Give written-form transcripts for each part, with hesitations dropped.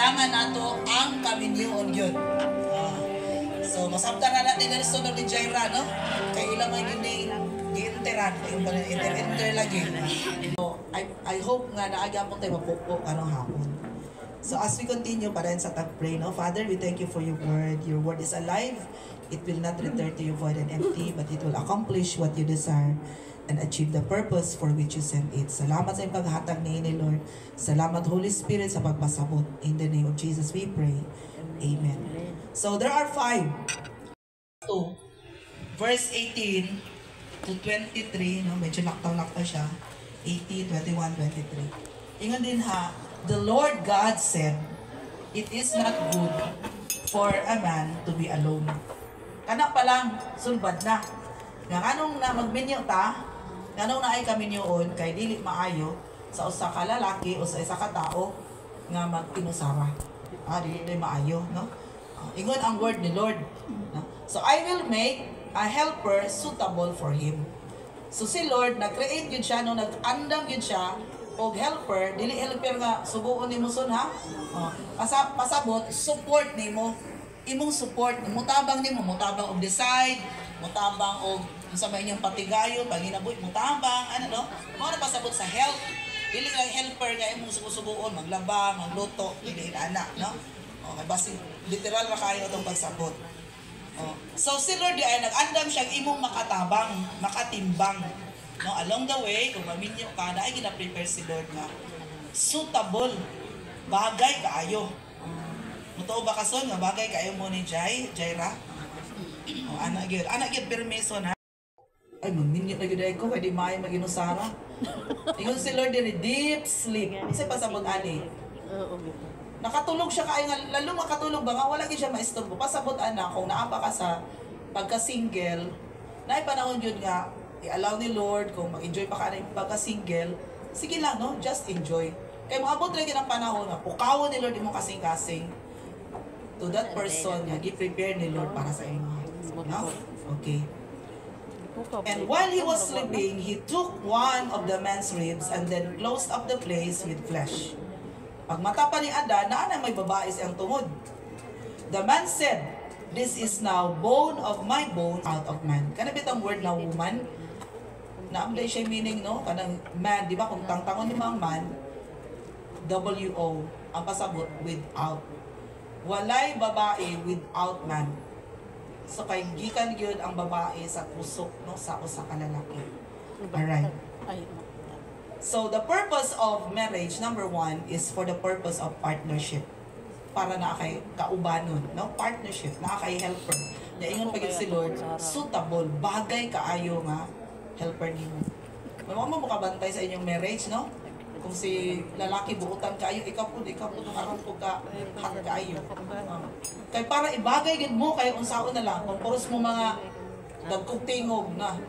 kailangan nato ang kaminyoon yun. So, masabtan na natin ang sunod ni Jaira, no? Kaya ilang ay gi-interan, inter lagi. So, I hope nga naagapon tayo mapupo anong hapon. So, as we continue, para sa tag-pray, no? Father, we thank you for your word. Your word is alive. It will not return to you void and empty, but it will accomplish what you desire and achieve the purpose for which you sent it. Salamat sa iyong paghatag ni Lord. Salamat, Holy Spirit, sa pagpasabot. In the name of Jesus, we pray. Amen. So, there are 5. 2, verse 18 to 23, no? Medyo laktaw-laktaw siya. 18, 21, 23. Ingon din ha, the Lord God said, it is not good for a man to be alone. Kana pa lang, sulbad na. Nga anong na magminyo ta, nga anong na ay kaminyoon, kay dili maayo, sa usa ka lalaki o sa isa ka tao, nga magtinusara. Dili maayo, no? Ingon ang word ni Lord. No? So, I will make a helper suitable for him. So, si Lord, nag-create yun siya, nung nag-andam yun siya, o helper, dili helper nga, subuon ni mo son, ha? Pasabot, support ni mo. Imong support, mutabang ni mo, mutabang og decide, mutabang og sa may inyong patigayon, paginabuhi, mutabang, ano no? Mga na pasabot sa help. Dili lang helper nga imong subuon, maglaba, magluto, dili anak, no? Okay, basi literal ra kayo itong pagsabot. So si Lord ay nag-andam siyang imong makatabang, makatimbang. No, along the way, kung maminyo ka, na ay gina-prepare si Lord nga suitable, bagay kaayo. Mutuo ba kason nga bagay kaayo mo ni Jaira? Anak gyud permission ha. Ay, maminyo na gyud ko kay di maayo maginusara. Ingon si Lord diri deep sleep. Isa pasabot ani. Nakatulog siya kaya nga, lalo makatulog ba nga, wala gyud siya maistorbo. Pasabot ana kung naapa ka sa pagka-single, naay panahon yun nga, i-allow ni Lord, kung mag-enjoy pa ka na yung pagka-single, sige lang, no? Just enjoy. Kaya maabot lagi ng panahon na pukawon ni Lord yung kasing-kasing to that person nga, gi-prepare ni Lord para sa inyo. No? Okay. And while he was sleeping, he took one of the man's ribs and then closed up the place with flesh. Pag mata pa ni Adan, na may babae siyang tungod. The man said, this is now bone of my bone out of man. Kanabit ang word na woman, naamday siya meaning, no? Kanang man, di ba? Kung tangtangon ni mga man, W-O, ang pasabot, without. Walay babae without man. So, kay gikan yun ang babae sa pusok, no? Sa usa ka lalaki. Alright. So, the purpose of marriage, number 1, is for the purpose of partnership. Para na kay kaubanon, no? Partnership, na kay helper. Naingon pagit si Lord, suitable, bagay kaayo nga helper nimo. Mao mo makabantay sa inyong marriage, no? Kung si lalaki buutan kaayo, ikaw po aron po ka hak kaayo. Kay para ibagay gid mo kay unsaon na lang, kung puros mo mga dagkog tingog na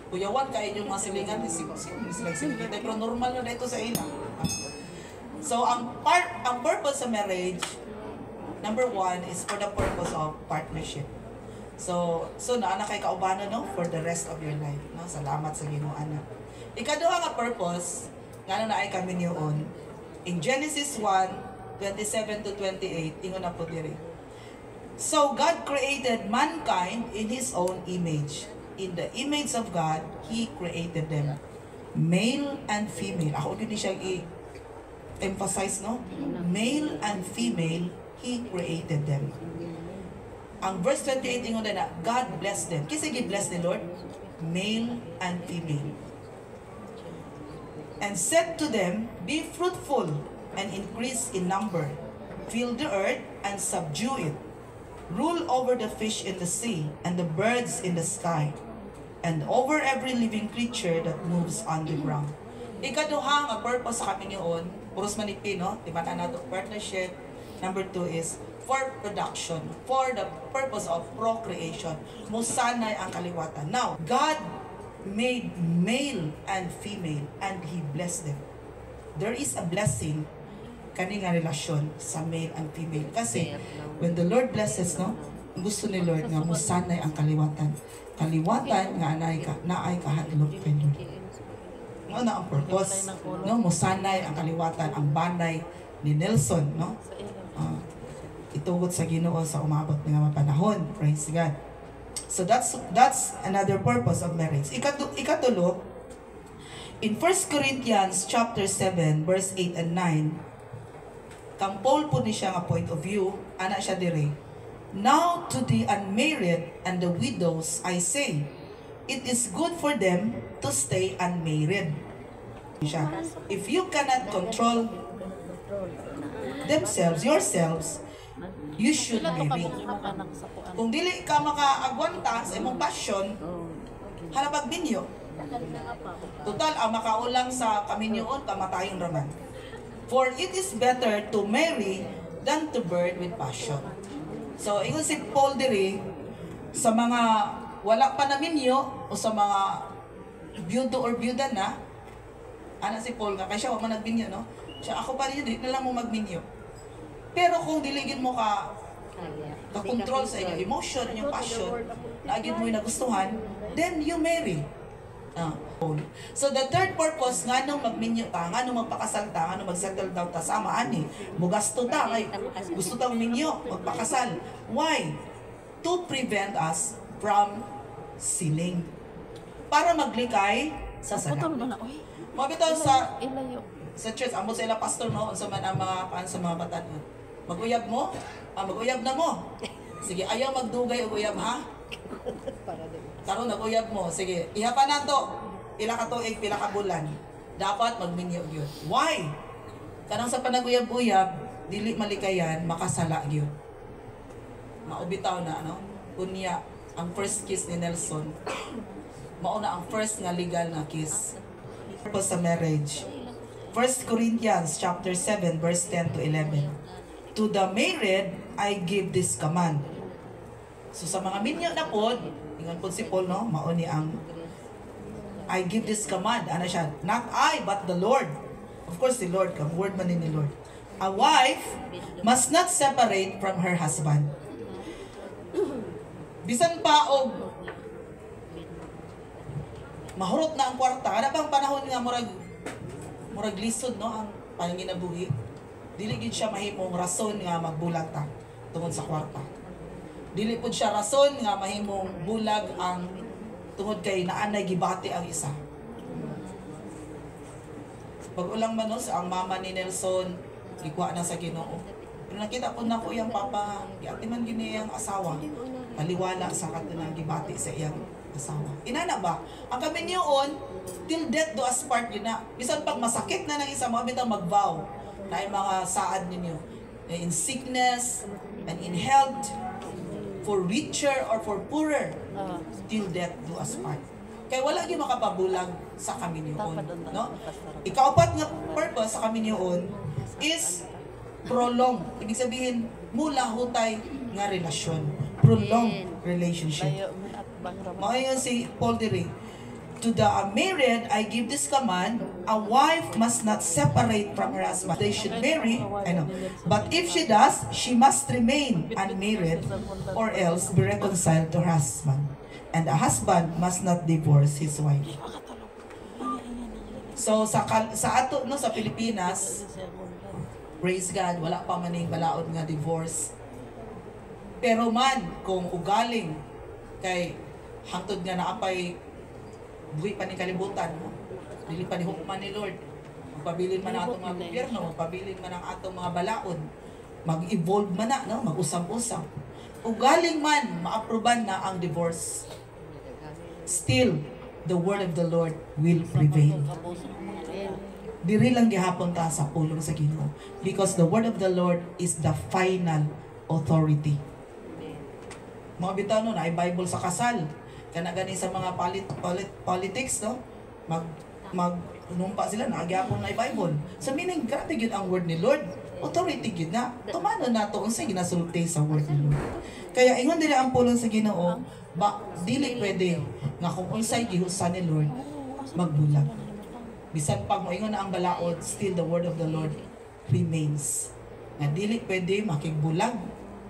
kuyawan kay inyong mga silingan ni silingan, pero normal na dito sa ila. So ang purpose sa marriage, number 1 is for the purpose of partnership. So naa kay kaubanon, no, for the rest of your life, no. Salamat sa Ginoo anak. Ikaduha nga purpose ngano na ay kaminyoon. In Genesis 1:27 to 28 ingon na po diri. So God created mankind in His own image. In the image of God, He created them. Male and female. Ako din siya i-emphasize, no? Male and female, He created them. Ang verse 28, ingon na, God blessed them. Kasi gi-bless ni Lord, male and female. And said to them, be fruitful and increase in number. Fill the earth and subdue it. Rule over the fish in the sea and the birds in the sky, and over every living creature that moves on the ground. Ikaduha nga purpose sa kaminyoon, puros manipi, no? Di ba na nato partnership. Number 2 is for production, for the purpose of procreation. Musanay ang kaliwatan. Now, God made male and female and He blessed them. There is a blessing kani nga relasyon sa male and female. Kasi when the Lord blesses, no? Gusto ni Lord nga musanay ang kaliwatan. Kaliwatan nga naay kahadlok kay Lord. Ano na ang purpose? No, musanay ang kaliwatan, ang banay ni Nelson, no? Ah, itugot sa Ginoo sa umabot nga mga panahon. Praise God. So that's another purpose of marriage. Ikatulo, in 1 Corinthians chapter 7 verse 8 and 9, kang Paul po ni siya nga point of view, ana siya dire. Now to the unmarried and the widows I say, it is good for them to stay unmarried. If you cannot control yourselves, you should marry. Kung dili ka makaagwanta sa imong passion, halabag ninyo. Total, ang makaulang sa kaminyoon, kamatayon raman. For it is better to marry than to burn with passion. So, ingon si Paul diri, sa mga wala pa na minyo, o sa mga byudo or byuda na, ana si Paul nga, kaya siya wala nagbinyo, no? Siya, ako pa rin yun, na lang mo magminyo. Pero kung diligin mo ka-control sa inyong emotion, inyong passion, na agad mo yung nagustuhan, then you marry. So the third purpose nga nung magminyo ta, nga nung magpakasal ta, nga nung magsettle down ta sama ani, mugasto ta kay gusto ta minyo, magpakasal. Why? To prevent us from sinning. Para maglikay sa sala. Mabitaw sa church, amo sa ila pastor no, sa man ang mga sa mga batan. Maguyab mo? Maguyab na mo. Sige, ayaw magdugay og uyab ha. Karon naguyab mo, sige, ihapa na to. Pila ka tuig, pila ka bulan. Dapat magminyo gyud. Why? Kanang sa panaguyab-uyab, dili malikayan, makasala gyud. Maubitaw na, no? Unya, ang first kiss ni Nelson, mauna ang first nga legal na kiss. Purpose sa marriage. 1 Corinthians chapter 7 verse 10 to 11. To the married, I give this command. So sa mga minyo na pod, ingon pod si Paul, no? Mauni ang I give this command. Ano siya? Not I, but the Lord. Of course, the Lord. Ang word man ni Lord. A wife must not separate from her husband. Bisan pa og mahurot na ang kwarta. Ano bang panahon nga murag lisod, no? Ang panginabuhi. Dili gid siya mahimong rason nga magbulag ta tungod sa kwarta. Dili pud siya rason nga mahimong bulag ang tungod kay naanay gibati ang isa. Pag-ulang man no, ang mama ni Nelson gikuha na sa Ginoo. Pero nakita po na ko iyang papa, giati man gini iyang asawa. Paliwala sa katunang gibati sa iyang asawa. Inana ba? Ang kami niyoon, till death do us part yun na. Bisan pag masakit na ng isa, mga bitang mag-vow na yung mga saad ninyo. In sickness and in health, for richer or for poorer, till death do us part. Kaya wala gyud makapabulag sa kami niyoon, no? Ikaapat nga purpose sa kami niyoon is prolong. Ibig sabihin, mula hutay nga relasyon. Prolong relationship. Maayon si Paul diri. To the married, I give this command: a wife must not separate from her husband. They should marry, but if she does, she must remain unmarried or else be reconciled to her husband. And a husband must not divorce his wife. So sa ato no sa Pilipinas, praise God, wala pa man ning balaod nga divorce. Pero man kung ugaling kay hangtod nga naapay buhi pa ni kalibutan, no? Dili pa ni hukman ni Lord. Magpabilin man ang atong mga gobyerno, magpabilin man ang atong mga balaod, mag-evolve man na, no? Mag-usap-usap. Ugaling man, maaproban na ang divorce. Still, the word of the Lord will prevail. Diri lang gihapon ta sa pulong sa Ginoo, because the word of the Lord is the final authority. Mga bitaw no, na ay Bible sa kasal. Kana gani sa mga politics, no? Numpa sila na agyapon na Bible. So meaning grabe gyud ang word ni Lord. Authority gyud na. Tumano nato unsay ginasulti sa word ni Lord. Kaya ingon dili ang pulong sa Ginoo, dili pwede nga kung unsay gihusan ni Lord magbulag. Bisan pag moingon na ang balaod, still the word of the Lord remains. Nga dili pwede makigbulag,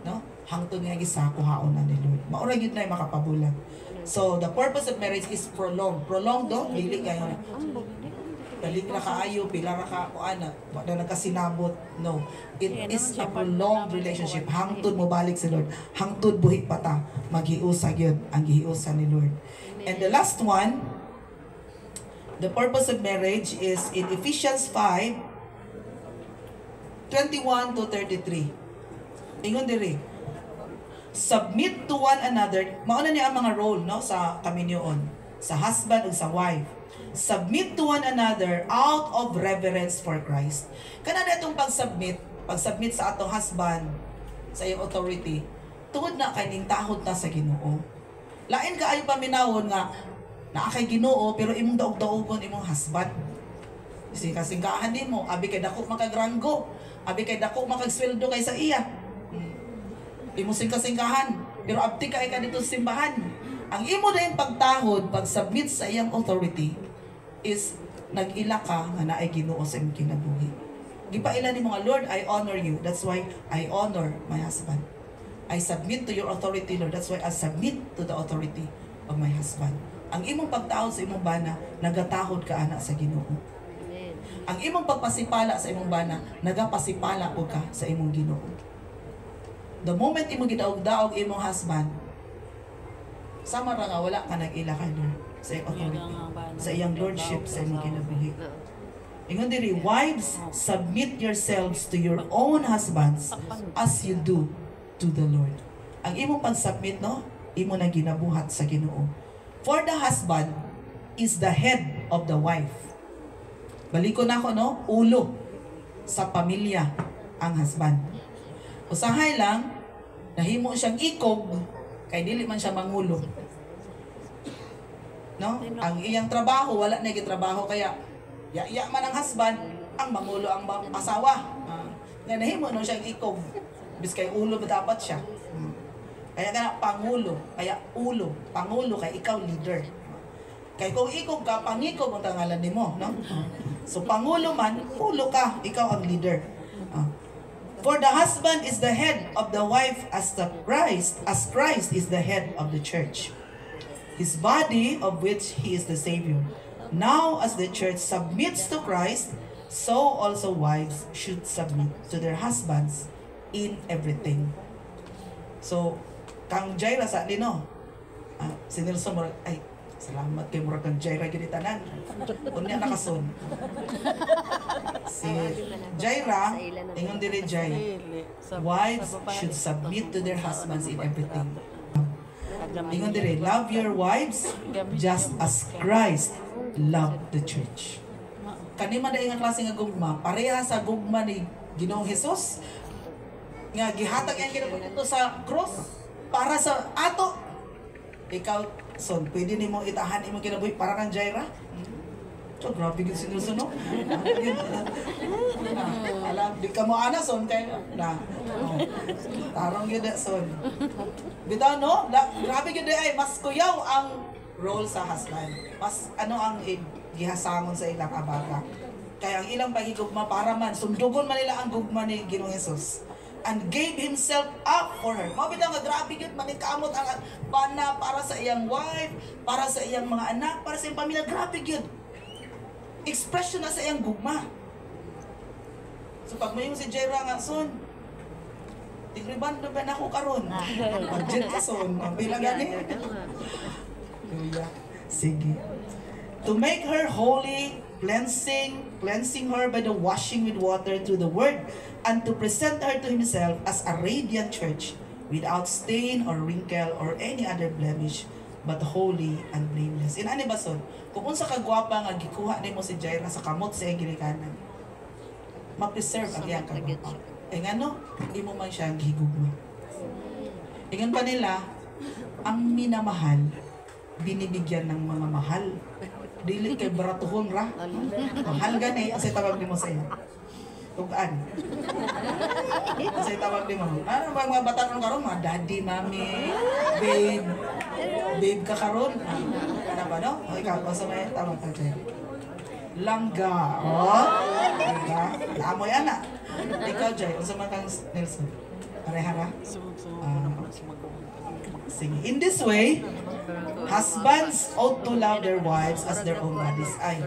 no? Hangtod nga gisakuhaon na ni Lord. Maura gyud na makapabulag. So the purpose of marriage is prolonged. Prolonged do, dili kayo na. dali ra kaayo, pila ra ka kuana, wala nagkasinabot. No. It is a prolonged relationship. Hangtod mo balik si Lord. Hangtod buhit pa ta. Maghiusa gyud ang gihiusa ni Lord. And the last one, the purpose of marriage is in Ephesians 5:21 to 33. Ingon diri. Submit to one another. Mauna niya ang mga role, no, sa kaminyoon, sa husband ug sa wife. Submit to one another out of reverence for Christ. Kana natong pag-submit sa atong husband sa iyong authority, tuod na kay ning tahod ta sa Ginoo. Lain ka ayo paminawon nga naa kay Ginoo pero imong daog-daogon imong husband. Singkahan nimo, abi kay dako makagranggo, abi kay dako makagsweldo kay sa iya. Imo singkahan, pero abti ka dito sa simbahan. Ang imo na yung pagtahod, pag-submit sa iyang authority, is nag-ila ka nga naay Ginoo sa imong kinabuhi. Gipaila ni mga Lord, I honor you. That's why I honor my husband. I submit to your authority, Lord. That's why I submit to the authority of my husband. Ang imong pagtahod sa imong bana, nagatahod ka ana sa Ginoo. Ang imong pagpasipala sa imong bana, nagapasipala po ka sa imong Ginoo. The moment imo gidaog-daog imong husband, sama ra nga wala ka nag-ila kay Lord sa iyang authority, sa iyang lordship sa imong kinabuhi. Ingon diri, wives, submit yourselves to your own husbands as you do to the Lord. Ang imong pag-submit, no, imo na ginabuhat sa Ginoo. For the husband is the head of the wife. Baliko na ko, no, ulo sa pamilya ang husband. Usahay lang, nahimo siyang ikog, kay dili man siya mangulo. No? Ang iyang trabaho, wala na trabaho, kaya ya man ang husband, ang mangulo ang asawa. Nga nahimo no siyang ikog, bis kay ulo ba dapat siya. Kaya nga pangulo, kaya ulo, pangulo kay ikaw leader. Kay kung ikog ka, pangikog ang tangalan nimo, no? So pangulo man, ulo ka, ikaw ang leader. For the husband is the head of the wife as Christ is the head of the church, his body of which he is the Savior. Now as the church submits to Christ, so also wives should submit to their husbands in everything. So, kang Jaira sa lino, si Nelson Murag, ay, salamat kay Murag kang Jaira ginitanan. Unya nakason. Si Jaira, ingon diri Jay, wives should submit to their husbands in everything. Ingon diri, love your wives just as Christ loved the church. Kani man nga klase nga gugma, pareha sa gugma ni Ginoong Hesus nga gihatag ang kinabuhi sa cross para sa ato. Ikaw, son, pwede nimo itahan imong kinabuhi para kang Jaira? So, grabe yung sinusunod. Alam, di ka mo ana, son, kayo. Tarong yun, son. Bitaw, no? Grabe yun, ay, mas kuyaw ang role sa husband. Mas, ano ang gihasangon sa ilang abaga. Kaya ang ilang pagigugma para man, sundugon man nila ang gugma ni Ginoong Jesus. And gave himself up for her. Mabitaw nga, grabe yun, manikamot ang bana para sa iyang wife, para sa iyang mga anak, para sa iyang pamilya. Grabe yun. Expression na sa iyang gugma. So pag may si Jaira nga, son, tigriban na ba na ako karon? Pag-jet ka, son, ang bilang gani. Sige. To make her holy, cleansing her by the washing with water through the word, and to present her to himself as a radiant church, without stain or wrinkle or any other blemish, but holy and blameless. In ani ba, son? Kung unsa ka gwapa nga gikuha nimo si Jaira sa kamot sa iyang ginikanan, ma-preserve ang iyang kagwapa. Eh ngano, hindi mo man siya gigugma. Ingon pa nila, ang minamahal, binibigyan ng mga mahal. Dili kay baratuhon ra. Mahal gani, ang tawag nimo sa iya. Tugaan. Ang tawag nimo. Ano ba mga bata karon, mga daddy, mommy, babe. Babe ka karon. Ano ba, no? O ikaw, basta may tawag ka dyan. Langga. Oh? Langga. Amoy ana. Ikaw, Jay. Unsa man kang Nelson? Pareha. Sige. In this way, husbands ought to love their wives as their own bodies. Ay,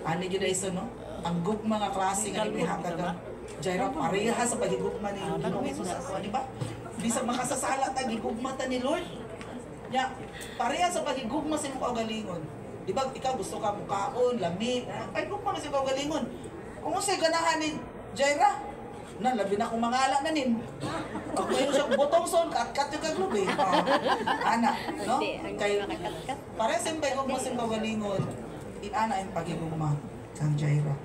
Ani gyud iso no. Ang gugma nga klase nga nihatag ang Jaira pareha sa pagigugma ni Ginoong Hesus sa ato, di ba? Bisag makasasala ta gigugma ta ni Lord. Ya, pareha sa pagigugma sa imong kaugalingon. Di ba ikaw gusto ka mukaon, lami, ay gugma sa kaugalingon. Kung unsay ganahan ni Jaira, na labi na kung mangala na nin. Kung mayon siya botong son, kat yung kaglubi. Ana, no? Kay pareha sa pagigugma sa kaugalingon, inana ang pagigugma kang Jaira.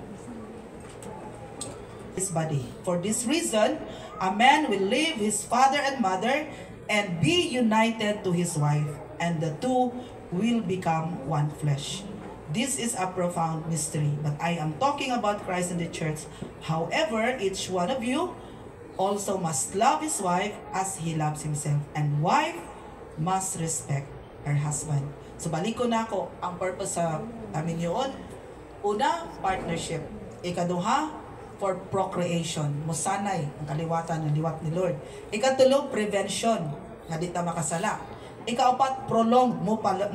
His body. For this reason, a man will leave his father and mother and be united to his wife, and the two will become one flesh. This is a profound mystery, but I am talking about Christ and the church. However, each one of you also must love his wife as he loves himself, and wife must respect her husband. So balik ko na ako, ang purpose sa amin yun. Una, partnership. Ikaduha, for procreation. Musanay ang kaliwatan ng liwat ni Lord. Ikatulo, prevention. Nga di ta makasala. Ikaapat, prolong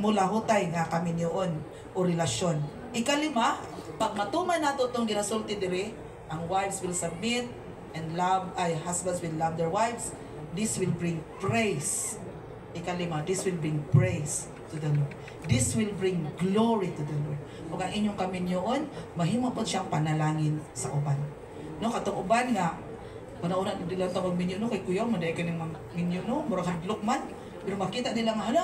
mula hutay nga kami niyon o relasyon. Ikalima, pag matuman nato itong ginasulti dire, ang wives will submit and love, husbands will love their wives. This will bring praise. Ikalima, this will bring praise to the Lord. This will bring glory to the Lord. Kung ang inyong kaminyoon, mahimo po siyang panalangin sa uban. No, katong uban nga, una-una nila ito magminyo, no, kay kuya, maday ka ng minyo, no, murag hadlok man, pero makita nila nga, hala,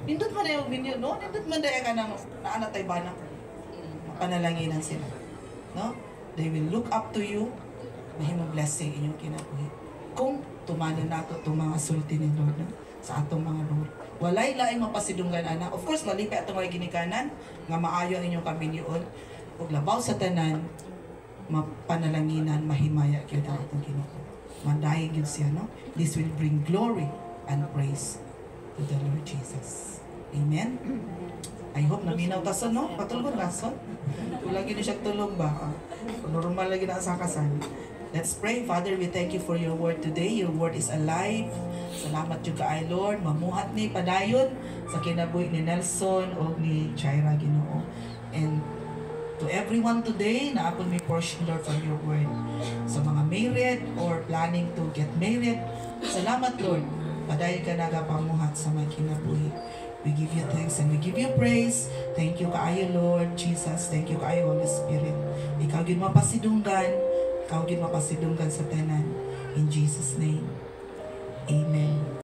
nindot man yung minyo, no, nindot man daya ka ng naanatay bana, panalanginan sila. No? They will look up to you, mahimo blessing inyong kinabuhi. Kung tumano nato itong mga sulti ni Lord, no, sa atong mga Lord. Walay laing mapasidunggan ana. Of course, malipi atong mga ginikanan nga maayo ang inyong kaminyoon. Ug labaw sa tanan, mapanalanginan, mahimaya gyud ang atong Ginoo. Mandayon gyud siya, no? This will bring glory and praise to the Lord Jesus. Amen. I hope naminaw ta son, no? Patulgon rason. Wala gyud siya tulog ba? Normal lagi na sa kasan. Let's pray. Father, we thank you for your word today. Your word is alive. Salamat juga ay Lord. Mamuhat ni padayon sa kinabuhi ni Nelson o ni Jaira, Ginoo. And to everyone today na ako may portion, Lord, from your word. Sa mga married or planning to get married, salamat, Lord. Padayon ka nagapamuhat sa mga kinabuhi. We give you thanks and we give you praise. Thank you kaayo, Lord Jesus. Thank you kaayo, Holy Spirit. Ikaw gid mapasidunggan. Ikaw gid mapasidunggan sa tanan. In Jesus' name. Amen.